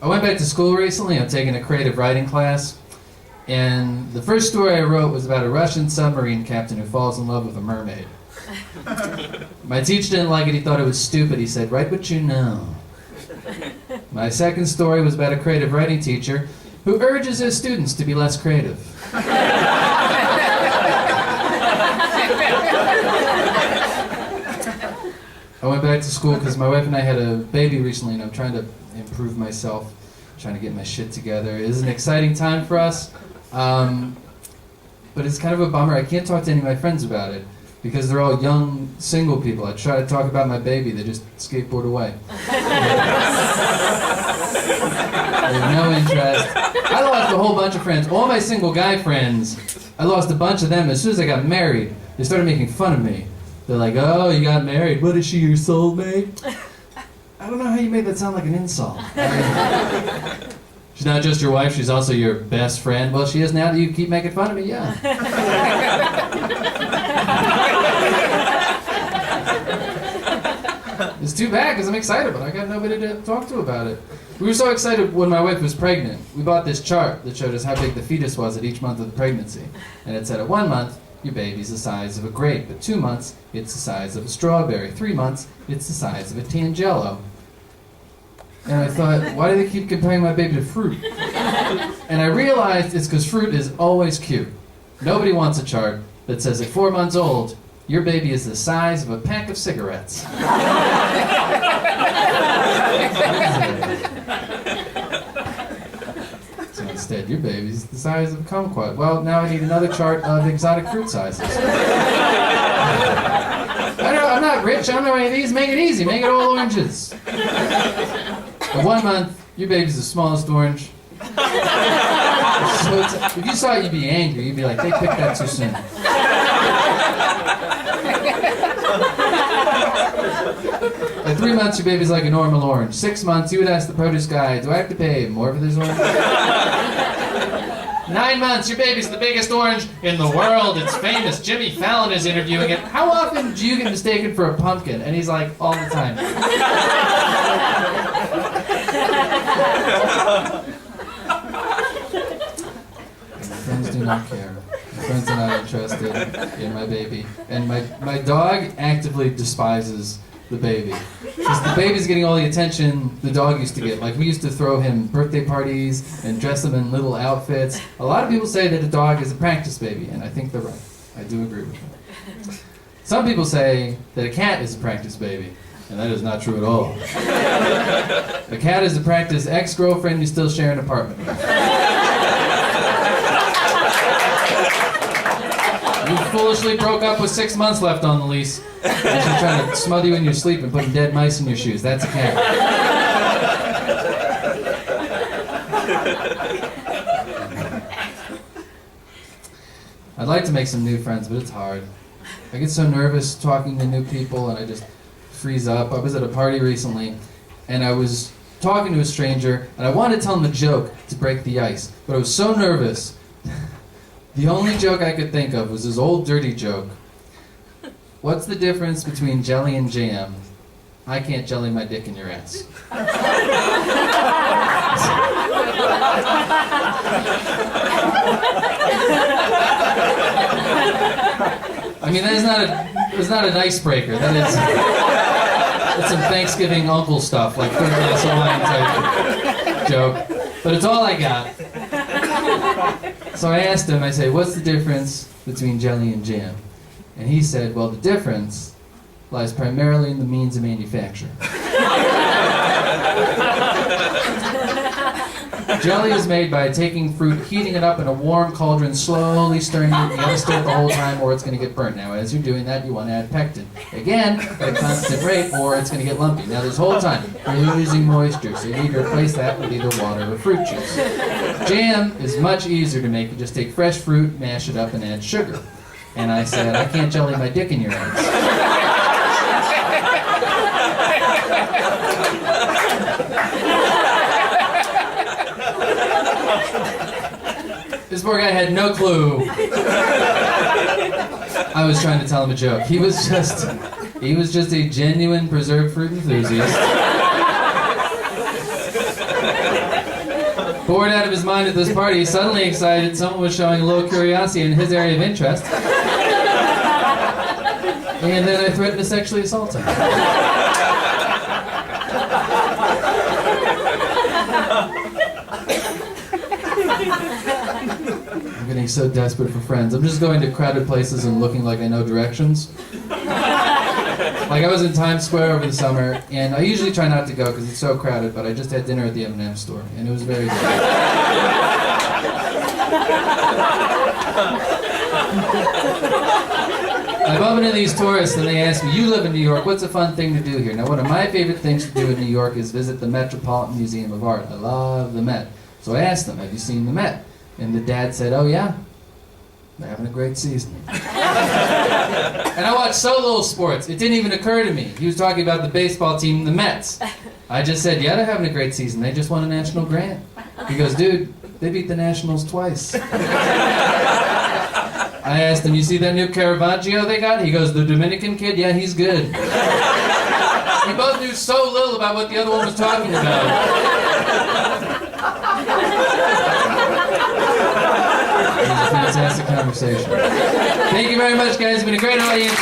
I went back to school recently. I'm taking a creative writing class. And the first story I wrote was about a Russian submarine captain who falls in love with a mermaid. My teacher didn't like it. He thought it was stupid. He said, "Write what you know." My second story was about a creative writing teacher who urges his students to be less creative. I went back to school because my wife and I had a baby recently, and I'm trying to improve myself, trying to get my shit together. It is an exciting time for us, but it's kind of a bummer. I can't talk to any of my friends about it because they're all young, single people. I try to talk about my baby, they just skateboard away. They have no interest. I lost a whole bunch of friends. All my single guy friends, I lost a bunch of them as soon as I got married. They started making fun of me. They're like, "Oh, you got married. What is she, your soulmate?" I don't know how you made that sound like an insult. She's not just your wife, she's also your best friend. Well, she is now that you keep making fun of me, yeah. It's too bad because I'm excited, but I got nobody to talk to about it. We were so excited when my wife was pregnant. We bought this chart that showed us how big the fetus was at each month of the pregnancy. And it said at 1 month, your baby's the size of a grape. At 2 months, it's the size of a strawberry. 3 months, it's the size of a Tangelo. And I thought, why do they keep comparing my baby to fruit? And I realized it's because fruit is always cute. Nobody wants a chart that says at 4 months old, your baby is the size of a pack of cigarettes. So instead, your baby's the size of a kumquat. Well, now I need another chart of exotic fruit sizes. I'm not rich, I don't know any of these. Make it easy, make it all oranges. At 1 month, your baby's the smallest orange. So if you saw it, you'd be angry. You'd be like, they picked that too soon. At 3 months, your baby's like a normal orange. 6 months, you would ask the produce guy, do I have to pay more for this orange? 9 months, your baby's the biggest orange in the world. It's famous. Jimmy Fallon is interviewing it. How often do you get mistaken for a pumpkin? And he's like, all the time. Friends do not care. My friends are not interested in my baby. And my dog actively despises the baby. Because the baby's getting all the attention the dog used to get. Like, we used to throw him birthday parties and dress him in little outfits. A lot of people say that a dog is a practice baby, and I think they're right. I do agree with them. Some people say that a cat is a practice baby, and that is not true at all. A cat is a practice ex-girlfriend you still share an apartment with. You foolishly broke up with 6 months left on the lease. And she's trying to smother you in your sleep and putting dead mice in your shoes. That's a cat. I'd like to make some new friends, but it's hard. I get so nervous talking to new people and I just freeze up. I was at a party recently and I was talking to a stranger and I wanted to tell him a joke to break the ice, but I was so nervous. The only joke I could think of was this old dirty joke. What's the difference between jelly and jam? I can't jelly my dick in your ass. I mean, that is not an icebreaker. That's some Thanksgiving uncle stuff, like third glass of wine type joke. But it's all I got. So I asked him, I say, what's the difference between jelly and jam? And he said, well, the difference lies primarily in the means of manufacture. Jelly is made by taking fruit, heating it up in a warm cauldron, slowly stirring it. You gotta stir it the whole time or it's gonna get burnt. Now, as you're doing that, you want to add pectin. Again, at a constant rate or it's gonna get lumpy. Now, this whole time, you're losing moisture, so you need to replace that with either water or fruit juice. Jam is much easier to make. You just take fresh fruit, mash it up, and add sugar. And I said, I can't jelly my dick in your ass. This poor guy had no clue I was trying to tell him a joke. He was just a genuine preserved fruit enthusiast. Bored out of his mind at this party, suddenly excited, someone was showing a little curiosity in his area of interest. And then I threatened to sexually assault him. I'm getting so desperate for friends. I'm just going to crowded places and looking like I know directions. Like I was in Times Square over the summer, and I usually try not to go because it's so crowded, but I just had dinner at the M&M store, and it was very good. I bump into these tourists, and they ask me, "You live in New York, what's a fun thing to do here?" Now, one of my favorite things to do in New York is visit the Metropolitan Museum of Art. I love the Met. So I asked them, "Have you seen the Met?" And the dad said, "Oh yeah, they're having a great season." And I watch so little sports, it didn't even occur to me. He was talking about the baseball team, the Mets. I just said, "Yeah, they're having a great season. They just won a national grant." He goes, "Dude, they beat the Nationals twice." I asked him, "You see that new Caravaggio they got?" He goes, "The Dominican kid? Yeah, he's good." We both knew so little about what the other one was talking about. It was a fantastic conversation. Thank you very much, guys. It's been a great audience.